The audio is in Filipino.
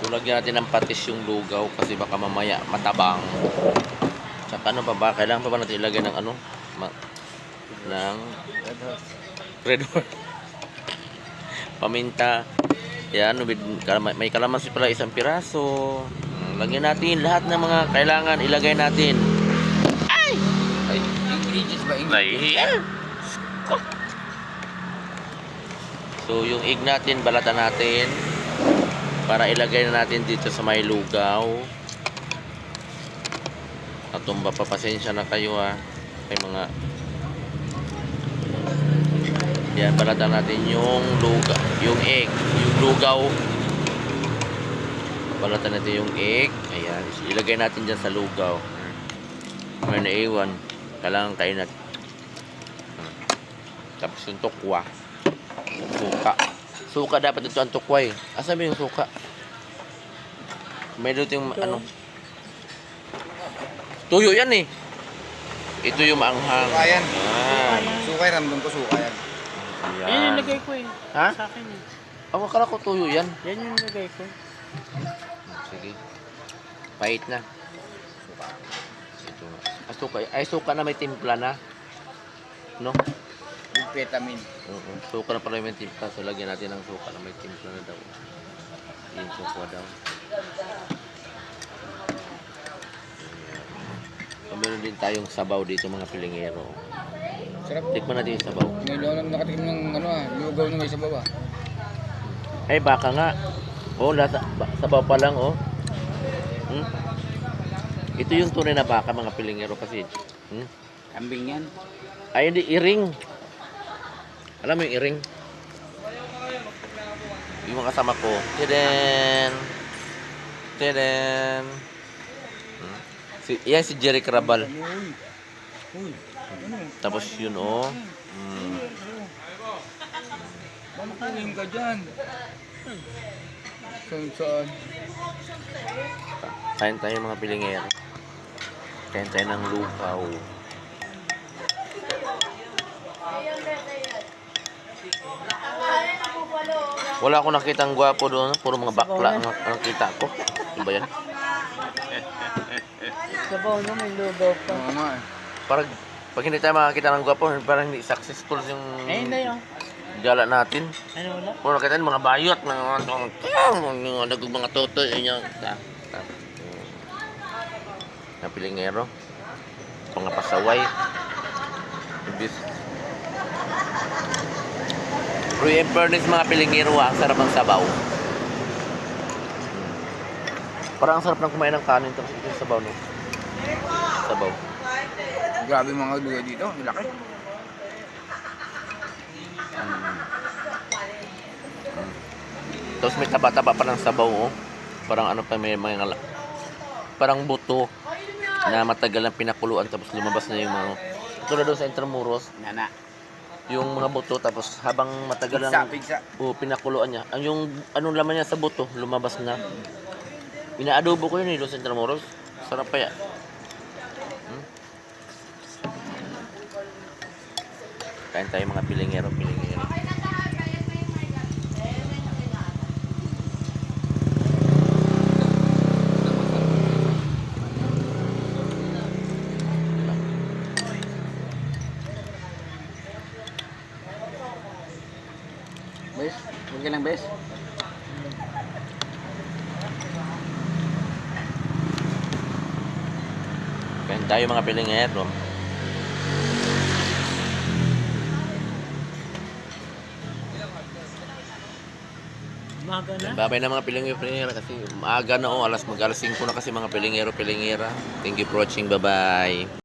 So, lagyan natin ng patis yung lugaw kasi baka mamaya matabang. Tsaka ano pa ba? Kailangan pa ba natin ilagay ng ano? Ng red horse. Paminta. Yan, may kalamansi pala isang piraso. Lagyan natin lahat ng mga kailangan ilagay natin. Ay! Ingredients ba? Nahihiya. So, yung egg natin, balatan natin para ilagay na natin dito sa may lugaw. Natumba pa, pasensya na kayo ha. May mga yan, balatan natin yung lugaw, yung egg, yung lugaw. Balatan natin yung egg. Ayan, ilagay natin dyan sa lugaw. May naiwan, kailangan kainat. Tapos yung tukwa, suka dapat ito ang tukwa eh. Asa ba yung suka? May dito yung ano, tuyo yan eh. Ito yung maanghang. Suka yan. Ah. Suka yan, ramdam ko suka yan. Yan yung Yan. lagay ko eh. Ha? Sa akin eh. Ako akala ko tuyo yan. Yan yung lagay ko. Sige. Pait na. Ito. Suka. Ay, suka na may timpla na. No? With vitamin. Oo. Suka na pala may timpla. So, lagyan natin ng suka na may timpla na daw. Yung suka daw. So, meron din tayong sabaw dito mga pilingero. Sarap. Tikman natin yung sabaw. Ngayon lang nakatikim ng ano lugaw na may sabaw Ay, baka nga. Oh, sabaw pa lang, oh. Ito yung tunay na baka, mga pilingero kasi. Kambing yan. Ay, hindi, iring. Alam mo yung iring? Yung mga kasama ko. Tiden. Tiden. Yan si Jerry Crabal. Uy. Tapos yun, oh. Mamakuhin ka dyan. Saan? Kain tayo mga pilingero. Kain tayo ng lugaw. Wala akong nakitang gwapo doon. Puro mga bakla ang nakita ko. Ano ba yan? Sabaw na may lugaw pa. Oo nga eh. Pag hindi tayo makakita ng gwapo, parang hindi successful yung Eh, hindi yun. gala natin. Ano wala? Puro nakita mga bayot, mga toto, yun yung na pilingero. Mga pasaway. Pero yung furnace mga pilingero, ang sarap ng sabaw. Parang ang sarap ng kumain ng kanin tapos ito yung sabaw, no? Sabaw. Grabe mga lugaw dito. Ang laki. Tapos may taba-taba pa ng sabaw, oh. Parang ano pa, may mga parang buto na matagal ng pinakuluan tapos lumabas na yung mga tulad doon sa Intramuros, Nana. yung mga buto tapos habang matagal Pigsa. pinakuluan niya, yung anong laman niya sa buto lumabas na. Inaadobo ko yun doon sa Intramuros. Sarap pa yan. Kain tayo mga pilingero. Bes, huwag ka lang bes. Kain tayo mga pilingero. Umaga na. Babay na mga pilingero kasi maaga na, oh, alas 5 na kasi mga pilingero. Thank you for watching. Bye-bye.